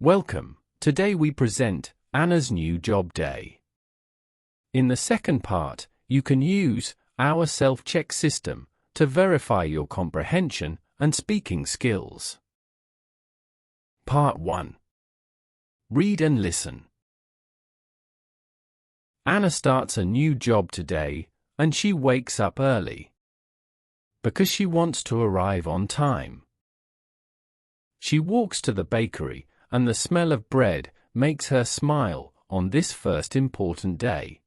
Welcome. Today we present Anna's new job day. In the second part, you can use our self-check system to verify your comprehension and speaking skills. Part 1. Read and listen. Anna starts a new job today, and she wakes up early because she wants to arrive on time. She walks to the bakery, and the smell of bread makes her smile on this first important day.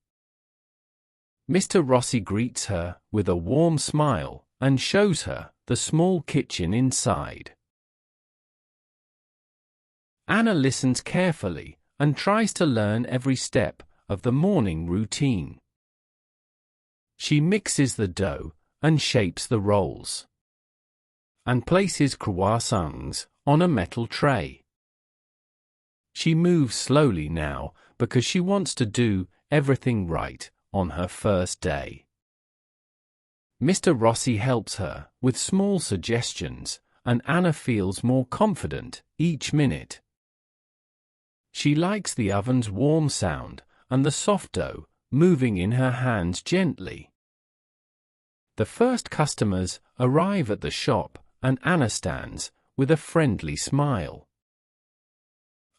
Mr. Rossi greets her with a warm smile and shows her the small kitchen inside. Anna listens carefully and tries to learn every step of the morning routine. She mixes the dough and shapes the rolls and places croissants on a metal tray. She moves slowly now because she wants to do everything right on her first day. Mr. Rossi helps her with small suggestions, and Anna feels more confident each minute. She likes the oven's warm sound and the soft dough moving in her hands gently. The first customers arrive at the shop, and Anna stands with a friendly smile.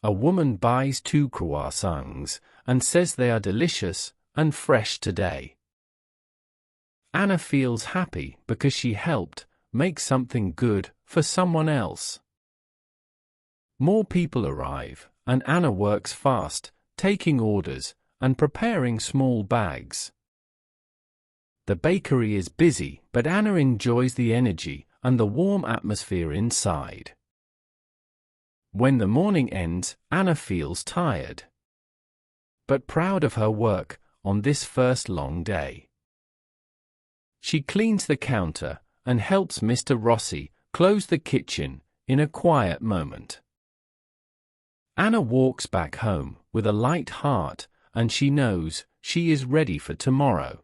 A woman buys 2 croissants and says they are delicious and fresh today. Anna feels happy because she helped make something good for someone else. More people arrive, and Anna works fast, taking orders and preparing small bags. The bakery is busy, but Anna enjoys the energy and the warm atmosphere inside. When the morning ends, Anna feels tired, but proud of her work on this first long day. She cleans the counter and helps Mr. Rossi close the kitchen in a quiet moment. Anna walks back home with a light heart, and she knows she is ready for tomorrow.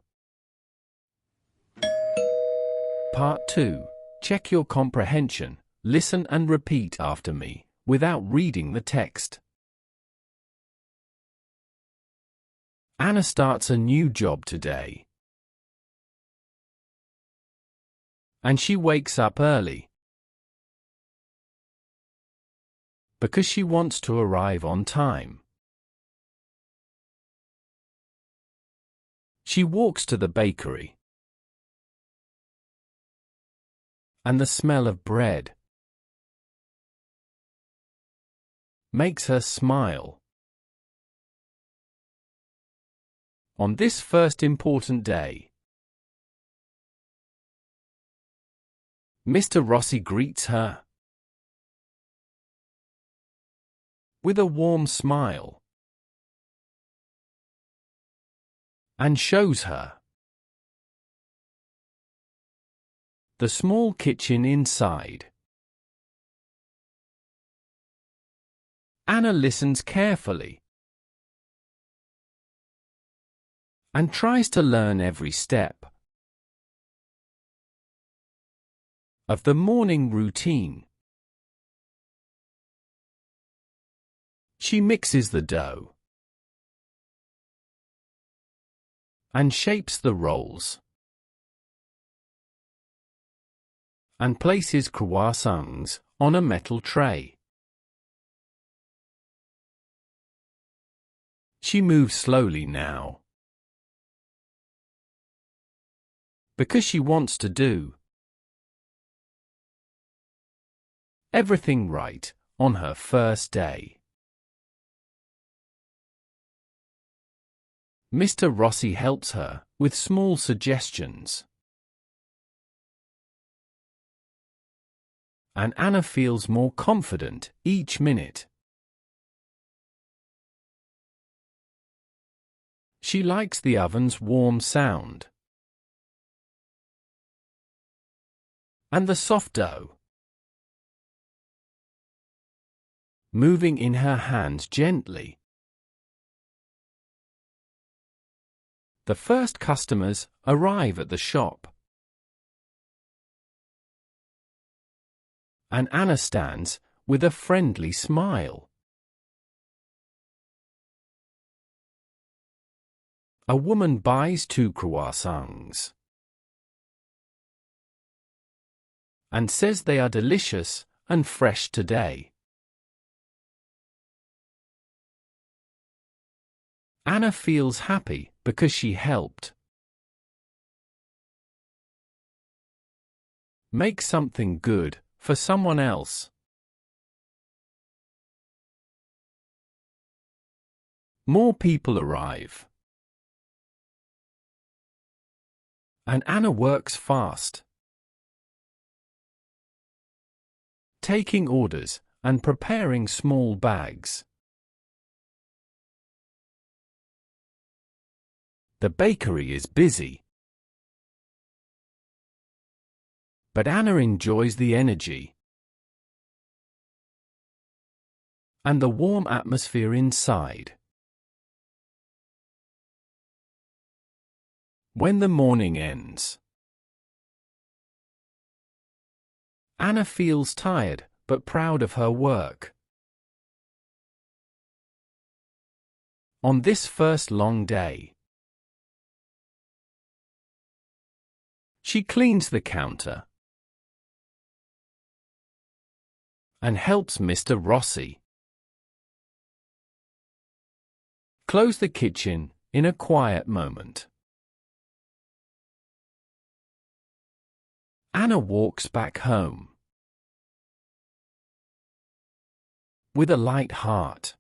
Part 2. Check your comprehension. Listen and repeat after me, without reading the text. Anna starts a new job today, and she wakes up early because she wants to arrive on time. She walks to the bakery, and the smell of bread makes her smile. On this first important day, Mr. Rossi greets her with a warm smile and shows her the small kitchen inside. Anna listens carefully and tries to learn every step of the morning routine. She mixes the dough and shapes the rolls and places croissants on a metal tray. She moves slowly now because she wants to do everything right on her first day. Mr. Rossi helps her with small suggestions, and Anna feels more confident each minute. She likes the oven's warm sound and the soft dough moving in her hands gently. The first customers arrive at the shop, and Anna stands with a friendly smile. A woman buys 2 croissants and says they are delicious and fresh today. Anna feels happy because she helped make something good for someone else. More people arrive, and Anna works fast, taking orders and preparing small bags. The bakery is busy, but Anna enjoys the energy and the warm atmosphere inside. When the morning ends, Anna feels tired but proud of her work. On this first long day, she cleans the counter and helps Mr. Rossi close the kitchen in a quiet moment. Anna walks back home with a light heart,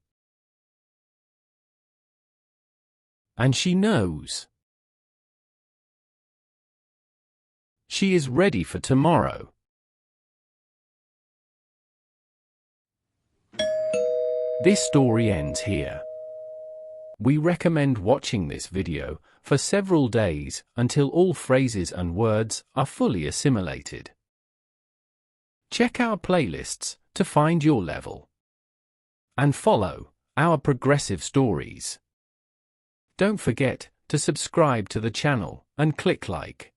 and she knows she is ready for tomorrow. This story ends here. We recommend watching this video for several days until all phrases and words are fully assimilated. Check our playlists to find your level, and follow our progressive stories. Don't forget to subscribe to the channel and click like.